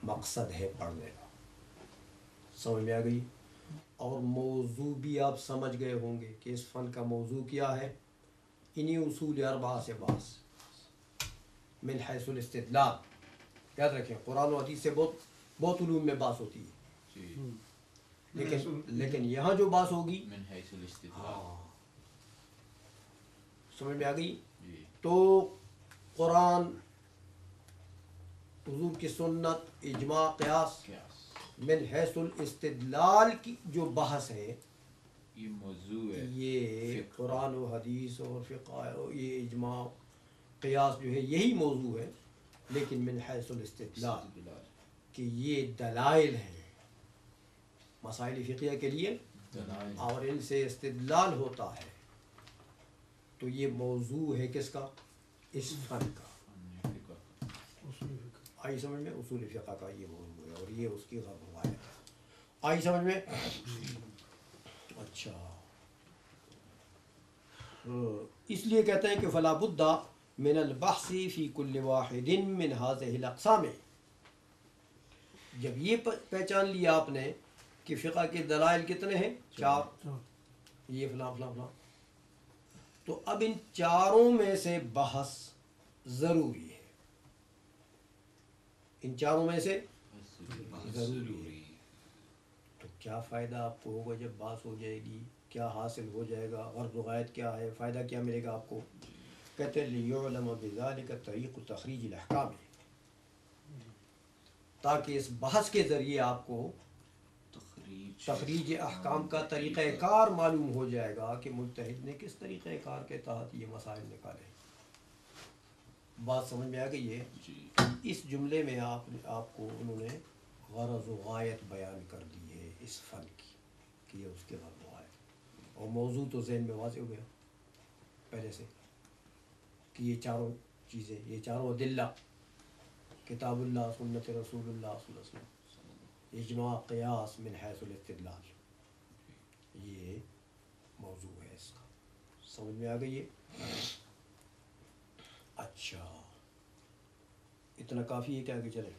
مقصد ہے پڑھنے کا. سمجھ میں آ گئی. اور موضوع بھی آپ سمجھ گئے ہوں گے کہ اس فن کا موضوع کیا ہے. انہی اصول اربعہ سے بحث من حیث الاستدلال. یاد رکھیں قرآن و حدیث سے بہت علوم میں بحث ہوتی ہے، لیکن یہاں جو بحث ہوگی من حیث الاستدلال. سمجھ میں آ گئی. تو قرآن، حضور کی سنت، اجماع، قیاس، من حیث الاستدلال کی جو بحث ہے یہ موضوع ہے، یہ قرآن و حدیث اور فقہ، یہ اجماع قیاس جو ہے یہی موضوع ہے، لیکن من حیث الاستدلال کہ یہ دلائل ہیں مسائل فقہیہ کے لیے اور ان سے استدلال ہوتا ہے. تو یہ موضوع ہے کس کا؟ اس فن کا. آئی سمجھ میں؟ اصول فقہ کا یہ موضوع ہے اور یہ اس کی روایت ہے. آئی سمجھ میں؟ اچھا، اس لیے کہتے ہیں کہ فلا بد من البحث فی کل واحد من هذه الاقسام. جب یہ پہچان لیا آپ نے کہ فقہ کے دلائل کتنے ہیں؟ 4، یہ فلاں فلاں فلاں، تو اب ان چاروں میں سے بحث ضروری ہے. ان چاروں میں سے ضروری ہے. تو کیا فائدہ آپ کو ہوگا جب بحث ہو جائے گی؟ کیا حاصل ہو جائے گا؟ غرض و غایت کیا ہے؟ فائدہ کیا ملے گا آپ کو؟ کہتے ہیں لیعلم بذلک طریق تخریج الاحکام، تاکہ اس بحث کے ذریعے آپ کو تخریج احکام کا طریقہ کار معلوم ہو جائے گا کہ مجتہد نے کس طریقہ کار کے تحت یہ مسائل نکالے. بات سمجھ میں آ گئی ہے؟ اس جملے میں آپ کو انہوں نے غرض و غایت بیان کر دی ہے اس فن کی کہ یہ اس کے غرض و غایت، اور موضوع تو ذہن میں واضح ہو گیا پہلے سے کہ یہ چاروں چیزیں، یہ چاروں ادلہ، کتاب اللہ، سنت رسول اللہ صلی اللہ علیہ وسلم، اجماع، قیاس، من حیث الاستدلال، یہ موضوع ہے اس کا. سمجھ میں آ گئی ہے؟ اچھا، اتنا کافی ہے کہ آگے چلیں؟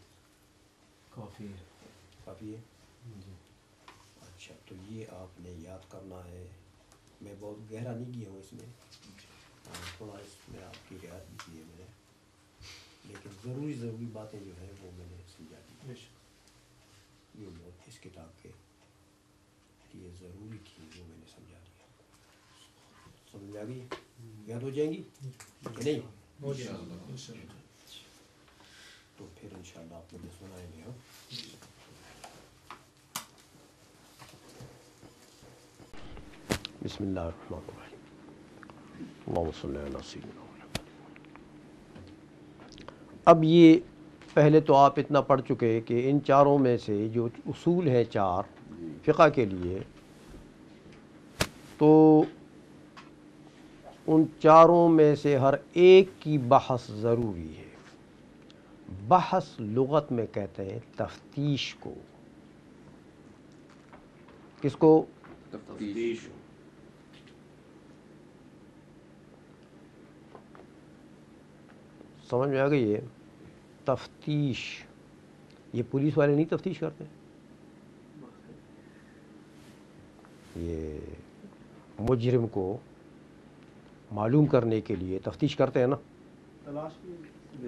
کافی ہے. کافی ہے. اچھا، تو یہ آپ نے یاد کرنا ہے. میں بہت گہرا نہیں گیا ہوں اس میں، تھوڑا اس میں آپ کی رعایت بھی کی ہے میں نے، لیکن ضروری باتیں جو ہیں وہ میں نے سمجھا دی. یہ بہت اس کتاب کے لیے ضروری تھی، وہ میں نے سمجھا دیا. سمجھ آ گئی؟ یاد ہو جائیں گی کہ نہیں؟ تو پھر انشاءاللہ آپ مجھے سنائیں گے. ہاں، بسم اللہ الرحمن الرحیم، اللہم صلی علی سیدنا محمد. اب یہ پہلے تو آپ اتنا پڑھ چکے کہ ان چاروں میں سے جو اصول ہیں 4 فقہ کے لیے، تو ان چاروں میں سے ہر ایک کی بحث ضروری ہے. بحث لغت میں کہتے ہیں تفتیش کو. کس کو؟ تفتیش. سمجھ میں آ گئی ہے؟ تفتیش. یہ پولیس والے نہیں تفتیش کرتے، یہ مجرم کو معلوم کرنے کے لیے تفتیش کرتے ہیں نا.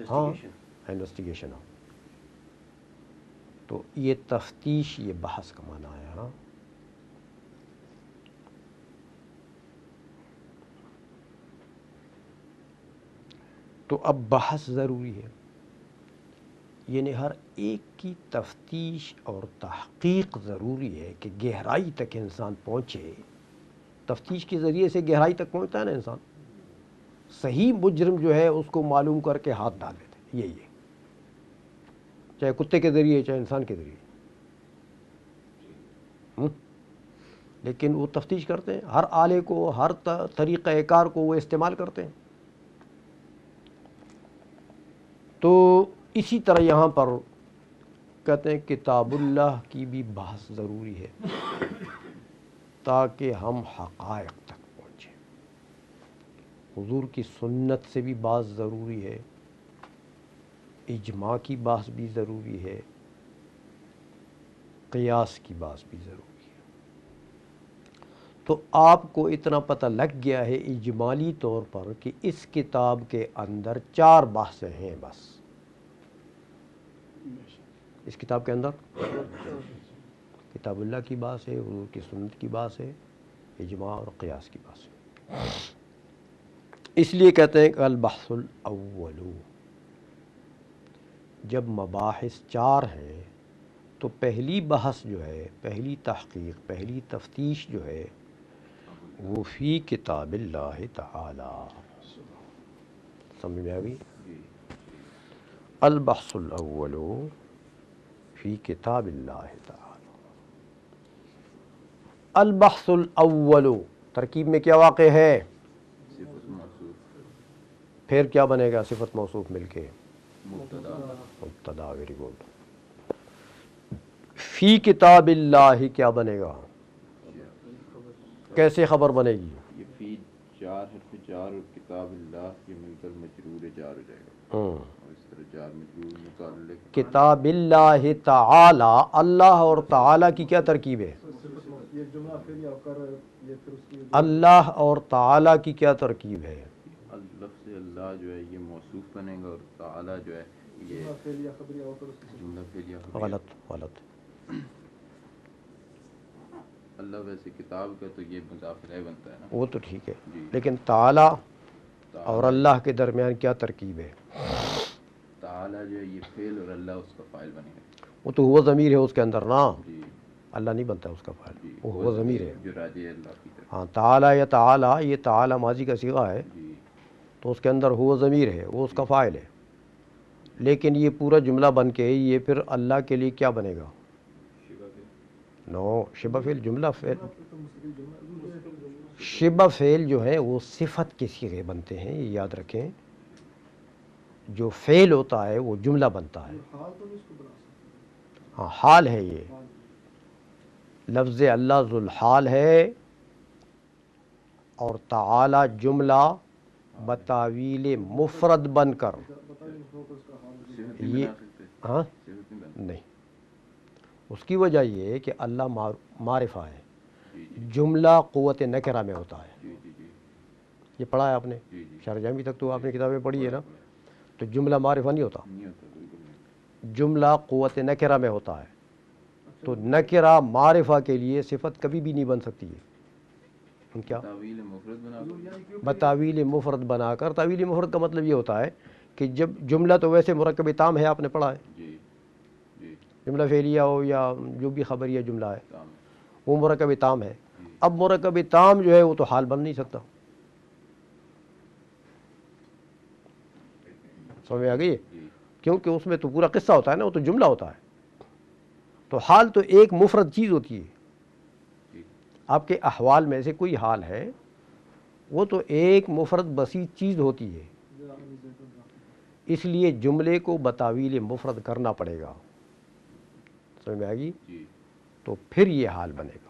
ہاں، انویسٹیگیشن. تو یہ تفتیش، یہ بحث کا معنی ہے. ہاں، تو اب بحث ضروری ہے، یعنی ہر ایک کی تفتیش اور تحقیق ضروری ہے کہ گہرائی تک انسان پہنچے. تفتیش کے ذریعے سے گہرائی تک پہنچتا ہے نا انسان. صحیح مجرم جو ہے اس کو معلوم کر کے ہاتھ ڈال دیتے ہیں. یہی ہے، چاہے کتے کے ذریعے چاہے انسان کے ذریعے. لیکن وہ تفتیش کرتے ہیں، ہر آلے کو، ہر طریقہ کار کو وہ استعمال کرتے ہیں. تو اسی طرح یہاں پر کہتے ہیں کتاب اللہ کی بھی بحث ضروری ہے تاکہ ہم حقائق تک پہنچیں. حضور کی سنت سے بھی بحث ضروری ہے، اجماع کی بحث بھی ضروری ہے، قیاس کی بات بھی ضروری ہے۔ تو آپ کو اتنا پتہ لگ گیا ہے اجمالی طور پر کہ اس کتاب کے اندر 4 بحثیں ہیں بس۔ اس کتاب کے اندر کتاب اللہ کی بات ہے، حضور کی سنت کی بات ہے، اجماع اور قیاس کی بات ہے۔ اس لیے کہتے ہیں کہ البحث الاول، جب مباحث 4 ہیں تو پہلی بحث جو ہے، پہلی تحقیق، پہلی تفتیش جو ہے وہ فی کتاب اللہ تعالی۔ سمجھ میں آ گئی؟ البحث الاول فی کتاب اللہ تعالی۔ البحث الاول ترکیب میں کیا واقع ہے؟ صفت موصوف، پھر کیا بنے گا؟ صفت موصوف مل کے مبتدا، مبتدا۔ Very good. فی کتاب اللہ کیا بنے گا؟ کیسے خبر بنے گی؟ یہ فی 4 حرف جار اور کتاب اللہ یہ مل کر مجرور جار ہو جائے گا، اور اس طرح جار مجرور متعلق کتاب اللہ تعالی، اللہ اور تعالی کی کیا ترکیب ہے؟ اللہ اور تعالی کی کیا ترکیب ہے؟ لفظ اللہ جو ہے یہ موصوف بنے گا، اور تعالی جو ہے یہ جملہ فعلیہ خبریہ۔ غلط غلط۔ اللہ ویسے کتاب کا تو یہ مضاف الیہ بنتا ہے نا، وہ تو ٹھیک ہے، جی۔ لیکن تعالی اور اللہ کے درمیان کیا ترکیب ہے؟ تعالی جو ہے یہ فعل اور اللہ اس کا فاعل بنے گا، وہ تو ہوا ضمیر ہے اس کے اندر نا، جی اللہ نہیں بنتا اس کا فاعل، جی، وہ ہوا ضمیر ہے۔ جو راجع اللہ کی طرف، ہاں، تعالی یا تعالی، یہ تعالی ماضی کا صیغہ ہے جی تو اس کے اندر ہوا ضمیر ہے، وہ اس کا فاعل ہے، لیکن یہ پورا جملہ بن کے یہ پھر اللہ کے لیے کیا بنے گا؟ نو، شبہ فعل، جملہ فعل۔ شبہ فعل جو ہے وہ صفت کے صیغے بنتے ہیں، یہ یاد رکھیں۔ جو فعل ہوتا ہے وہ جملہ بنتا ہے۔ ہاں، حال ہے یہ، لفظ اللہ ذو الحال ہے، اور تعالی جملہ بتاویل مفرد بن کر صفت نہیں یہ، بنا سکتے، ہاں صفت نہیں بنا، نہیں، اس کی وجہ یہ ہے کہ اللہ معرفہ ہے، جی جی جملہ قوت نکرہ میں ہوتا ہے۔ جی جی جی یہ پڑھا ہے آپ نے جی جی، شرح جامی تک تو آپ نے کتابیں پڑھی ہے نا، تو جملہ معرفہ نہیں ہوتا، نہیں ہوتا، بالکل نہیں، جملہ قوت نکرہ میں ہوتا ہے، تو نکرہ معرفہ کے لیے صفت کبھی بھی نہیں بن سکتی ہے، کیا تعویل مفرد بنا کر، بتاویل مفرد بنا کر۔ تعویل مفرد کا مطلب یہ ہوتا ہے کہ جب جملہ تو ویسے مرکب تام ہے، آپ نے پڑھا ہے، جی جی جملہ فعلیہ ہو یا جو بھی خبریہ جملہ ہے تام، وہ مرکب تام ہے۔ جی اب مرکب تام جو ہے وہ تو حال بن نہیں سکتا، سمجھ میں آ گئی؟ جی کیونکہ اس میں تو پورا قصہ ہوتا ہے نا، وہ تو جملہ ہوتا ہے، تو حال تو ایک مفرد چیز ہوتی ہے۔ جی آپ کے احوال میں سے کوئی حال ہے وہ تو ایک مفرد بسیط چیز ہوتی ہے، اس لیے جملے کو بتاویل مفرد کرنا پڑے گا، سمجھ میں آ گئی؟ جی تو پھر یہ حال بنے گا۔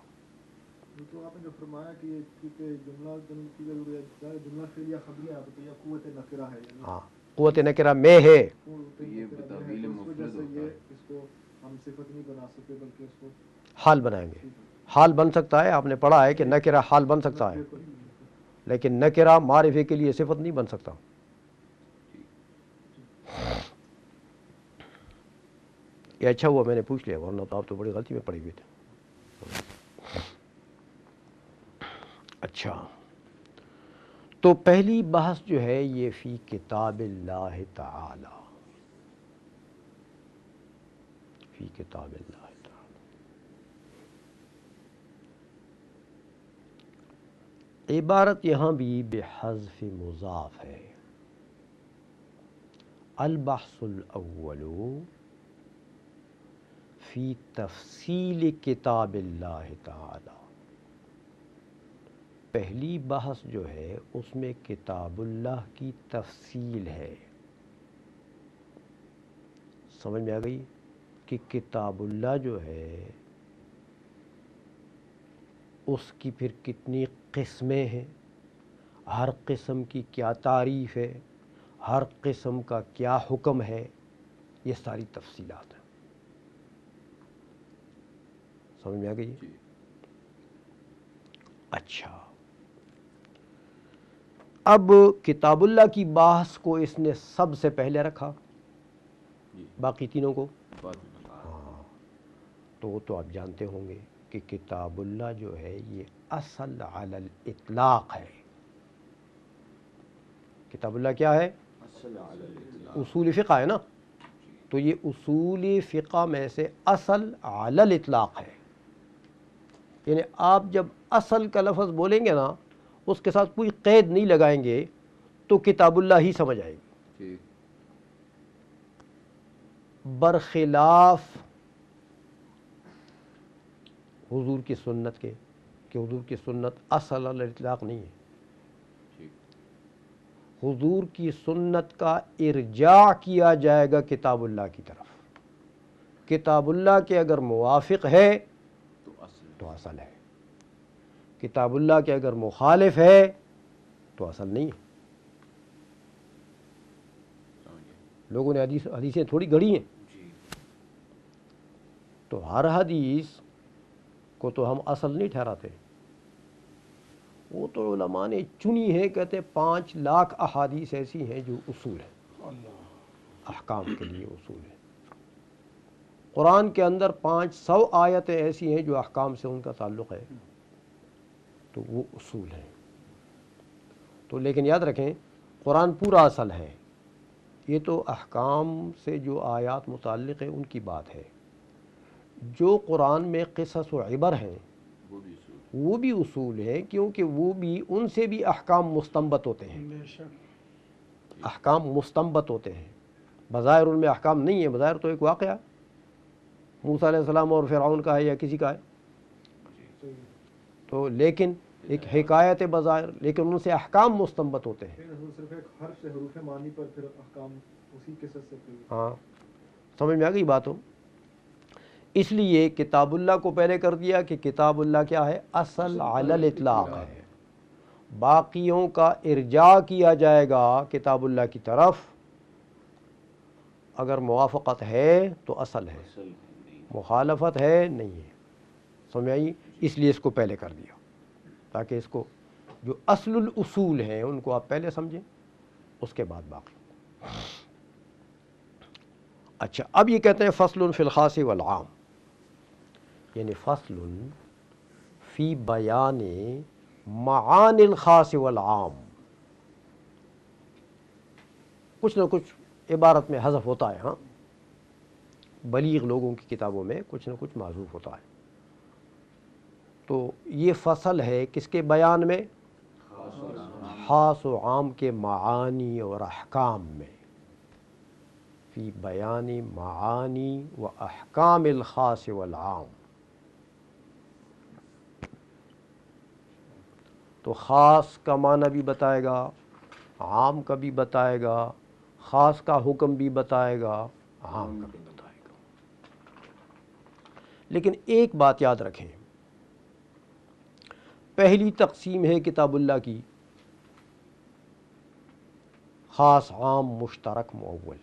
تو آپ نے جو فرمایا کہ کیونکہ جملہ فعلیہ خبریہ ہے تو یہ قوت نکرہ ہے، یعنی ہاں، قوت نکرہ میں ہے، تو یہ بتاویل مفرد ہوتا ہے، اس کو ہم صفت نہیں بنا سکتے بلکہ اس کو حال بنائیں گے۔ حال بن سکتا ہے، آپ نے پڑھا ہے کہ نکرہ حال بن سکتا ہے، لیکن نکرہ معرفے کے لیے صفت نہیں بن سکتا۔ یہ اچھا ہوا میں نے پوچھ لیا، ورنہ تو آپ تو بڑی غلطی میں پڑے ہوئے تھے۔ اچھا، تو پہلی بحث جو ہے یہ فی کتاب اللہ تعالی، فی کتاب اللہ تعالی۔ عبارت یہاں بھی بحذف مضاف ہے۔ البحث الاول فی تفصیل کتاب اللہ تعالی، پہلی بحث جو ہے اس میں کتاب اللہ کی تفصیل ہے۔ سمجھ میں آ گئی کہ کتاب اللہ جو ہے اس کی پھر کتنی قسمیں ہیں، ہر قسم کی کیا تعریف ہے، ہر قسم کا کیا حکم ہے، یہ ساری تفصیلات ہیں۔ سمجھ میں آ گئی؟ جی اچھا، اب کتاب اللہ کی بحث کو اس نے سب سے پہلے رکھا، جی باقی تینوں کو بعد میں ہاں، تو آپ جانتے ہوں گے کہ کتاب اللہ جو ہے یہ اصل علی الاطلاق ہے۔ کتاب اللہ کیا ہے؟ اصول فقہ ہے نا، تو یہ اصول فقہ میں سے اصل علی الاطلاق ہے، یعنی آپ جب اصل کا لفظ بولیں گے نا اس کے ساتھ کوئی قید نہیں لگائیں گے تو کتاب اللہ ہی سمجھ آئے گی، ٹھیک برخلاف حضور کی سنت کے، کہ حضور کی سنت اصل علی الاطلاق نہیں ہے۔ ٹھیک حضور کی سنت کا ارجاع کیا جائے گا کتاب اللہ کی طرف، کتاب اللہ کے اگر موافق ہے تو اصل تو اصل ہے، کتاب اللہ کے اگر مخالف ہے تو اصل نہیں ہے۔ سمجھ گئے لوگوں نے حدیثیں تھوڑی گھڑی ہیں، جی تو ہر حدیث کو تو ہم اصل نہیں ٹھہراتے، وہ تو علماء نے چنی ہے، کہتے 5 لاکھ احادیث ایسی ہیں جو اصول ہیں، احکام کے لیے اصول ہیں۔ قرآن کے اندر 500 آیتیں ایسی ہیں جو احکام سے ان کا تعلق ہے، تو وہ اصول ہیں۔ تو لیکن یاد رکھیں قرآن پورا اصل ہے، یہ تو احکام سے جو آیات متعلق ہیں ان کی بات ہے۔ جو قرآن میں قصص و عبر ہیں وہ بھی اصول وہ بھی اصول ہیں، کیونکہ وہ بھی ان سے بھی احکام مستنبط ہوتے ہیں، احکام مستنبط ہوتے ہیں، بظاہر ان میں احکام نہیں ہے، بظاہر تو ایک واقعہ موسیٰ علیہ السلام اور فرعون کا ہے یا کسی کا ہے، تو لیکن ایک حکایت بظاہر، لیکن ان سے احکام مستنبط ہوتے ہیں۔ پھر صرف ایک حرف سے حروف معنی پر پھر احکام اسی قصص سے پھر ہاں سمجھ میں آ گئی بات ہو؟ اس لیے کتاب اللہ کو پہلے کر دیا کہ کتاب اللہ کیا ہے؟ اصل علی الاطلاق ہے، باقیوں کا ارجاع کیا جائے گا کتاب اللہ کی طرف، اگر موافقت ہے تو اصل ہے، اصل نہیں مخالفت ہے نہیں ہے۔ سمجھ آئی؟ اس لیے اس کو پہلے کر دیا تاکہ اس کو جو اصل الاصول ہیں ان کو آپ پہلے سمجھیں، اس کے بعد باقی۔ اچھا، اب یہ کہتے ہیں فصل فی الخاص والعام، یعنی فصل فی بیان معانی الخاص والعام۔ کچھ نہ کچھ عبارت میں حذف ہوتا ہے، ہاں بلیغ لوگوں کی کتابوں میں کچھ نہ کچھ محذوف ہوتا ہے، تو یہ فصل ہے کس کے بیان میں؟ خاص و عام کے معانی اور احکام میں، فی بیان معانی و احکام الخاص والعام۔ تو خاص کا معنی بھی بتائے گا، عام کا بھی بتائے گا، خاص کا حکم بھی بتائے گا، عام کا بھی بتائے گا۔ لیکن ایک بات یاد رکھیں، پہلی تقسیم ہے کتاب اللہ کی خاص، عام، مشترک، مؤول،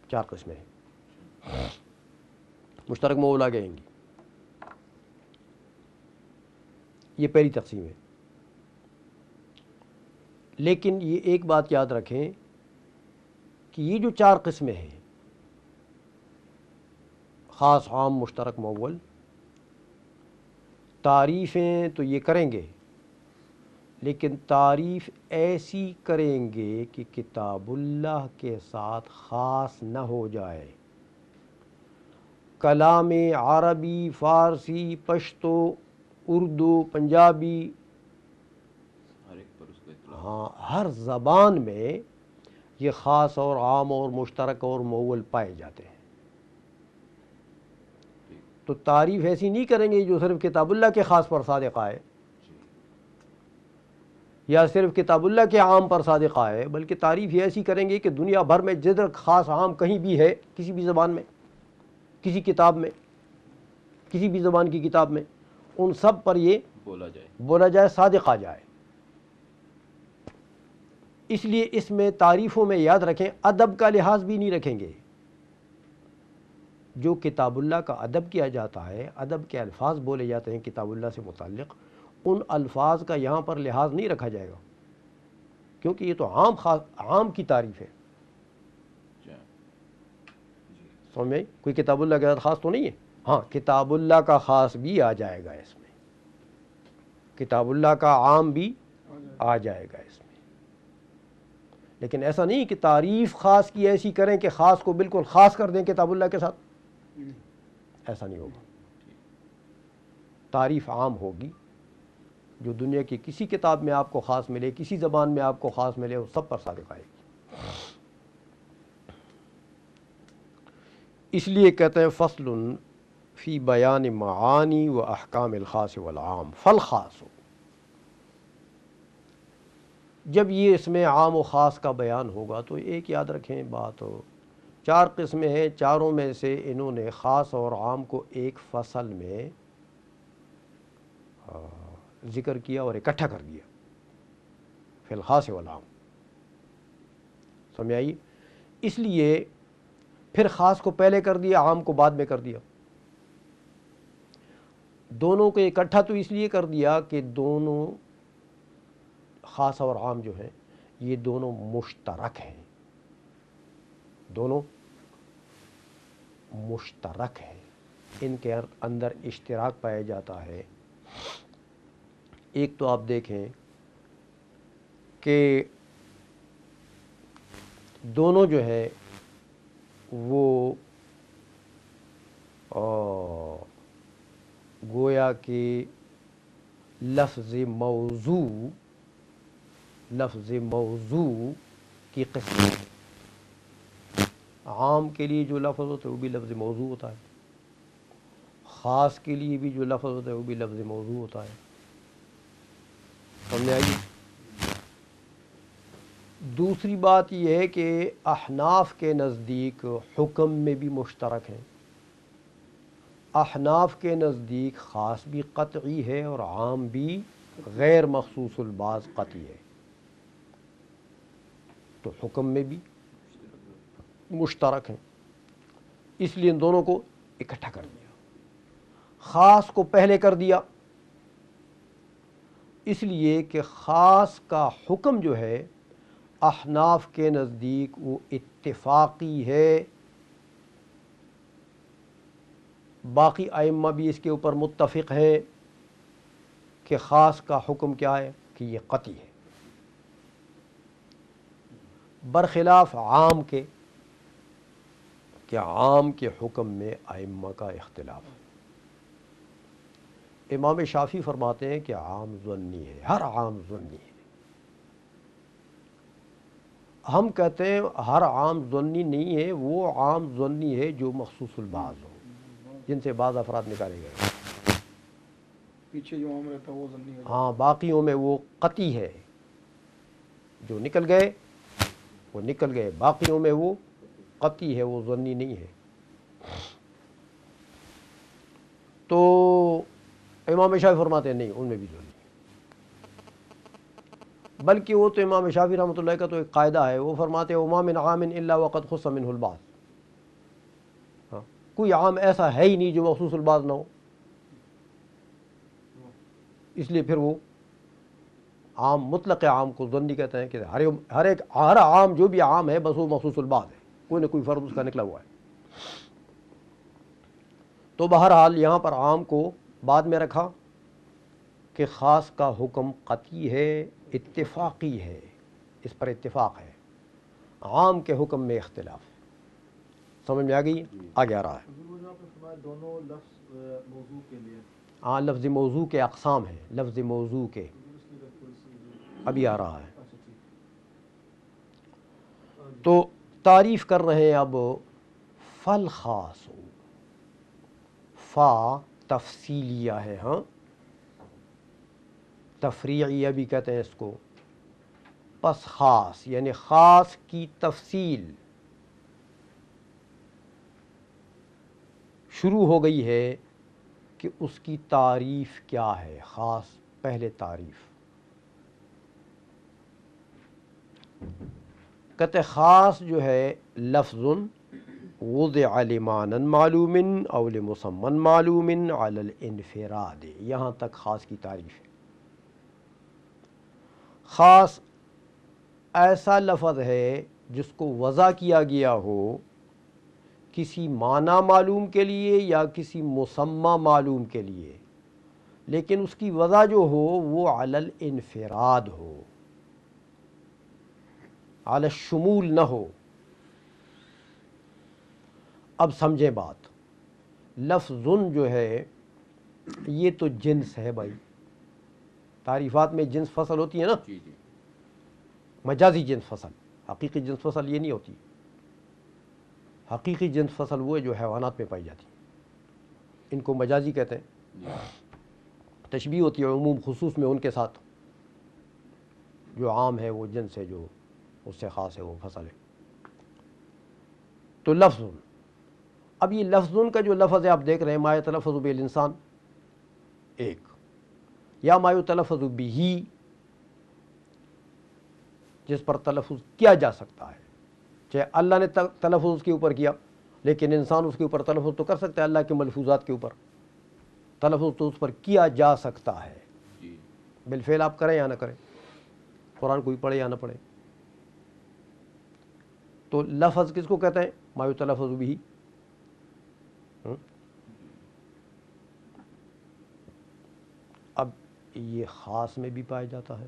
4 قسمیں ہیں، مشترک مؤول آگے آئیں گی، یہ پہلی تقسیم ہے۔ لیکن یہ ایک بات یاد رکھیں کہ یہ جو 4 قسمیں ہیں، خاص، عام، مشترک، مؤول، تعریفیں تو یہ کریں گے، لیکن تعریف ایسی کریں گے کہ کتاب اللہ کے ساتھ خاص نہ ہو جائے۔ کلام عربی، فارسی، پشتو، اردو، پنجابی، ہر ایک پر اس کا اطلاق ہاں ہر زبان میں یہ خاص اور عام اور مشترک اور مؤول پائے جاتے ہیں، تو تعریف ایسی نہیں کریں گے جو صرف کتاب اللہ کے خاص پر صادق آئے یا صرف کتاب اللہ کے عام پر صادق آئے، بلکہ تعریف یہ ایسی کریں گے کہ دنیا بھر میں جدھر خاص عام کہیں بھی ہے، کسی بھی زبان میں، کسی کتاب میں، کسی بھی زبان کی کتاب میں، ان سب پر یہ بولا جائے، صادق آ جائے۔ اس لیے اس میں تعریفوں میں یاد رکھیں ادب کا لحاظ بھی نہیں رکھیں گے، جو کتاب اللہ کا ادب کیا جاتا ہے، ادب کے الفاظ بولے جاتے ہیں کتاب اللہ سے متعلق، ان الفاظ کا یہاں پر لحاظ نہیں رکھا جائے گا، کیونکہ یہ تو عام کی تعریف ہے. سمجھ میں؟ کوئی کتاب اللہ کے ساتھ خاص تو نہیں ہے. ہاں کتاب اللہ کا خاص بھی آ جائے گا اس میں، کتاب اللہ کا عام بھی آ جائے گا اس میں، لیکن ایسا نہیں کہ تعریف خاص کی ایسی کریں کہ خاص کو بالکل خاص کر دیں کتاب اللہ کے ساتھ، ایسا نہیں ہوگا. تعریف عام ہوگی، جو دنیا کی کسی کتاب میں آپ کو خاص ملے، کسی زبان میں آپ کو خاص ملے، وہ سب پر صادق آئے گی. اس لیے کہتے ہیں فصل فی بیان معانی و احکام الخاص والعام فالخاص. جب یہ اس میں عام و خاص کا بیان ہوگا تو ایک یاد رکھیں بات، 4 قسمیں ہیں، چاروں میں سے انہوں نے خاص اور عام کو ایک فصل میں ذکر کیا اور اکٹھا کر دیا، فی الخاص والعام. سمجھ آئی؟ اس لیے پھر خاص کو پہلے کر دیا، عام کو بعد میں کر دیا. دونوں کو اکٹھا تو اس لیے کر دیا کہ دونوں خاص اور عام جو ہیں یہ دونوں مشترک ہیں، دونوں مشترک ہیں، ان کے اندر اشتراک پایا جاتا ہے. ایک تو آپ دیکھیں کہ دونوں جو ہے وہ گویا کہ لفظ موضوع کی قسم ہے. عام کے لیے جو لفظ ہوتا ہے وہ بھی لفظ موضوع ہوتا ہے، خاص کے لیے بھی جو لفظ ہوتا ہے وہ بھی لفظ موضوع ہوتا ہے. سمجھ آئی؟ دوسری بات یہ ہے کہ احناف کے نزدیک حکم میں بھی مشترک ہیں. احناف کے نزدیک خاص بھی قطعی ہے اور عام بھی غیر مخصوص الباز قطعی ہے، تو حکم میں بھی مشترک ہیں. اس لیے ان دونوں کو اکٹھا کر دیا. خاص کو پہلے کر دیا اس لیے کہ خاص کا حکم جو ہے احناف کے نزدیک وہ اتفاقی ہے، باقی ائمہ بھی اس کے اوپر متفق ہیں کہ خاص کا حکم کیا ہے کہ یہ قطعی ہے، برخلاف عام کے کہ عام کے حکم میں ائمہ کا اختلاف ہے. امام شافعی فرماتے ہیں کہ عام ظنی ہے، ہر عام ظنی ہے. ہم کہتے ہیں ہر عام ظنی نہیں ہے، وہ عام ظنی ہے جو مخصوص البعض ہو، جن سے بعض افراد نکالے گئے. پیچھے جو عام رہتا ہے وہ ظنی ہو جاتا ہے. ہاں باقیوں میں وہ قطعی ہے، جو نکل گئے وہ نکل گئے، باقیوں میں وہ قطعی ہے، وہ ظنی نہیں ہے. تو امام شافعی فرماتے ہیں نہیں، ان میں بھی ظنی، بلکہ وہ تو امام شافعی رحمۃ اللہ کا تو ایک قاعدہ ہے، وہ فرماتے ہیں وما من عام الا وقد خص منه البعض. ہاں کوئی عام ایسا ہے ہی نہیں جو مخصوص البعض نہ ہو. اس لیے پھر وہ عام مطلق عام کو ظنی کہتے ہیں کہ ہر عام جو بھی عام ہے بس وہ مخصوص البعض ہے، کوئی نہ کوئی فرد اس کا نکلا ہوا ہے. تو بہرحال یہاں پر عام کو بعد میں رکھا کہ خاص کا حکم قطعی ہے، اتفاقی ہے، اس پر اتفاق ہے، عام کے حکم میں اختلاف ہے. سمجھ میں آ گئی؟ آگے آ رہا ہے. حضور نے آپ نے فرمایا دونوں لفظ موضوع کے لیے. ہاں لفظ موضوع کے اقسام ہیں، لفظ موضوع کے ابھی آ رہا ہے. اچھا ٹھیک. تو تعریف کر رہے ہیں اب فل خاص، فا تفصیلیہ ہے، ہاں تفریعیہ بھی کہتے ہیں اس کو. پس خاص یعنی خاص کی تفصیل شروع ہو گئی ہے کہ اس کی تعریف کیا ہے. خاص پہلے تعریف کہتے خاص جو ہے لفظ وضع لمعنى معلوم او لمسمى معلوم على الانفراد، یہاں تک خاص کی تعریف ہے۔ خاص ایسا لفظ ہے جس کو وضع کیا گیا ہو کسی معنی معلوم کے لیے یا کسی مسمى معلوم کے لیے، لیکن اس کی وضع جو ہو وہ علی الانفراد ہو، علی الشمول نہ ہو۔ اب سمجھیں بات، لفظ جو ہے یہ تو جنس ہے بھائی، تعریفات میں جنس فصل ہوتی ہے نا، جی جی مجازی جنس فصل، حقیقی جنس فصل یہ نہیں ہوتی۔ حقیقی جنس فصل وہ ہے جو حیوانات میں پائی جاتی ہے، ان کو مجازی کہتے ہیں۔ تشبیہ ہوتی ہے عموم خصوص میں ان کے ساتھ، جو عام ہے وہ جنس ہے، جو اس سے خاص ہے وہ فصل ہے۔ تو لفظ، اب یہ لفظ کا جو لفظ ہے آپ دیکھ رہے ہیں، ما یتلفظ به الانسان ایک، یا ما یتلفظ به جس پر تلفظ کیا جا سکتا ہے، چاہے اللہ نے تلفظ اس کے اوپر کیا، لیکن انسان اس کے اوپر تلفظ تو کر سکتا ہے، اللہ کے ملفوظات کے اوپر تلفظ تو اس پر کیا جا سکتا ہے، جی بالفعل آپ کریں یا نہ کریں، قرآن کوئی پڑھے یا نہ پڑھے۔ تو لفظ کس کو کہتے ہیں؟ ما یتلفظ به۔ اب یہ خاص میں بھی پایا جاتا ہے،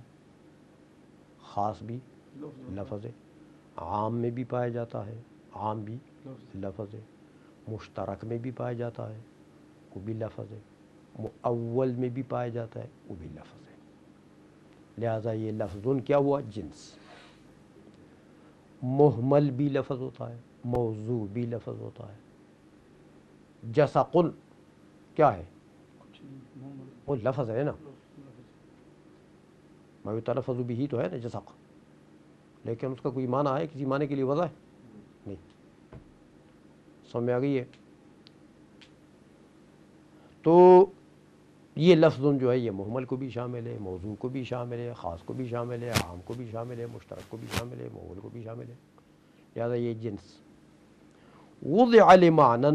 خاص بھی لفظ ہے، عام میں بھی پایا جاتا ہے، عام بھی لفظ ہے، مشترک میں بھی پایا جاتا ہے، وہ بھی لفظ ہے، مؤول میں بھی پایا جاتا ہے، وہ بھی لفظ ہے۔ لہذا یہ لفظ کیا ہوا؟ جنس۔ محمل بھی لفظ ہوتا ہے، موضوع بھی لفظ ہوتا ہے۔ جسقن کیا ہے؟ وہ لفظ ہے نا، ما یتلفظ به تو ہے نا جسق، لیکن اس کا کوئی معنی ہے؟ کسی معنی کے لیے وضع ہے؟ نہیں۔ سمجھ میں آ گئی ہے؟ تو یہ لفظ جو ہے یہ محمل کو بھی شامل ہے، موضوع کو بھی شامل ہے، خاص کو بھی شامل ہے، عام کو بھی شامل ہے، مشترک کو بھی شامل ہے، مؤول کو بھی شامل ہے۔ لہذا یہ جنس وضع لمعنى،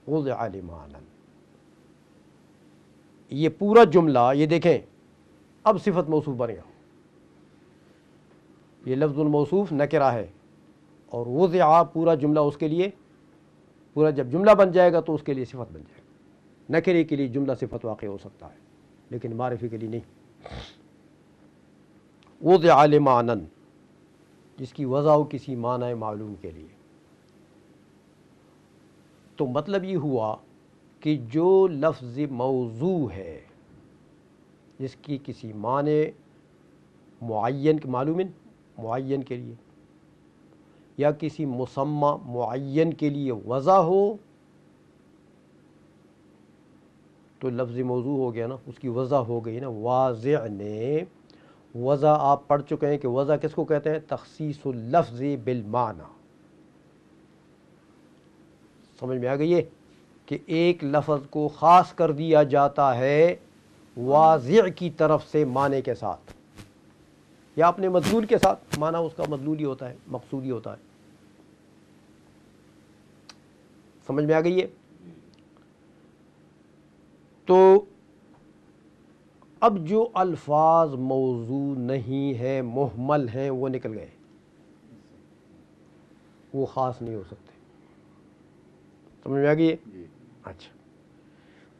وضع لمعنى، یہ پورا جملہ یہ دیکھیں اب صفت موصوف بن گیا، یہ لفظ الموصوف نکرہ ہے، اور وضع پورا جملہ اس کے لیے، پورا جب جملہ بن جائے گا تو اس کے لیے صفت بن جائے گا۔ نکرے کے لیے جملہ صفت واقع ہو سکتا ہے لیکن معرفی کے لیے نہیں۔ وضع لمعنى، جس کی وضع ہو کسی معنی معلوم کے لیے، تو مطلب یہ ہوا کہ جو لفظ موضوع ہے جس کی کسی معنی معین معلوم معین کے لیے یا کسی مسمى معین کے لیے وضع ہو، تو لفظ موضوع ہو گیا نا، اس کی وضع ہو گئی نا۔ واضع نے وضع آپ پڑھ چکے ہیں کہ وضع کس کو کہتے ہیں؟ تخصیص اللفظ بالمعنی۔ سمجھ میں آ گئی ہے کہ ایک لفظ کو خاص کر دیا جاتا ہے واضع کی طرف سے معنی کے ساتھ یا اپنے مدلول کے ساتھ، معنی اس کا مدلول ہی ہوتا ہے، مقصود ہی ہوتا ہے۔ سمجھ میں آ گئی ہے؟ تو اب جو الفاظ موضوع نہیں ہے، محمل ہیں، وہ نکل گئے، وہ خاص نہیں ہو سکتے۔ سمجھ میں آ گئی ہے؟ جی اچھا،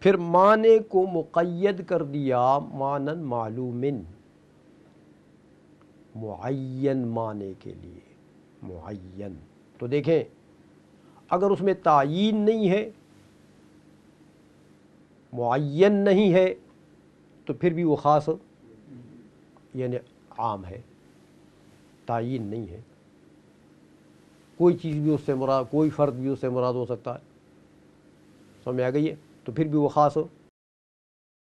پھر معنی کو مقید کر دیا معنی معلوم، معین معنی کے لیے، معین۔ تو دیکھیں اگر اس میں تعیین نہیں ہے، معین نہیں ہے، تو پھر بھی وہ خاص یعنی عام ہے، تعیین نہیں ہے، کوئی چیز بھی اس سے مراد، کوئی فرد بھی اس سے مراد ہو سکتا ہے۔ سمجھ میں آ گئی ہے؟ تو پھر بھی وہ خاص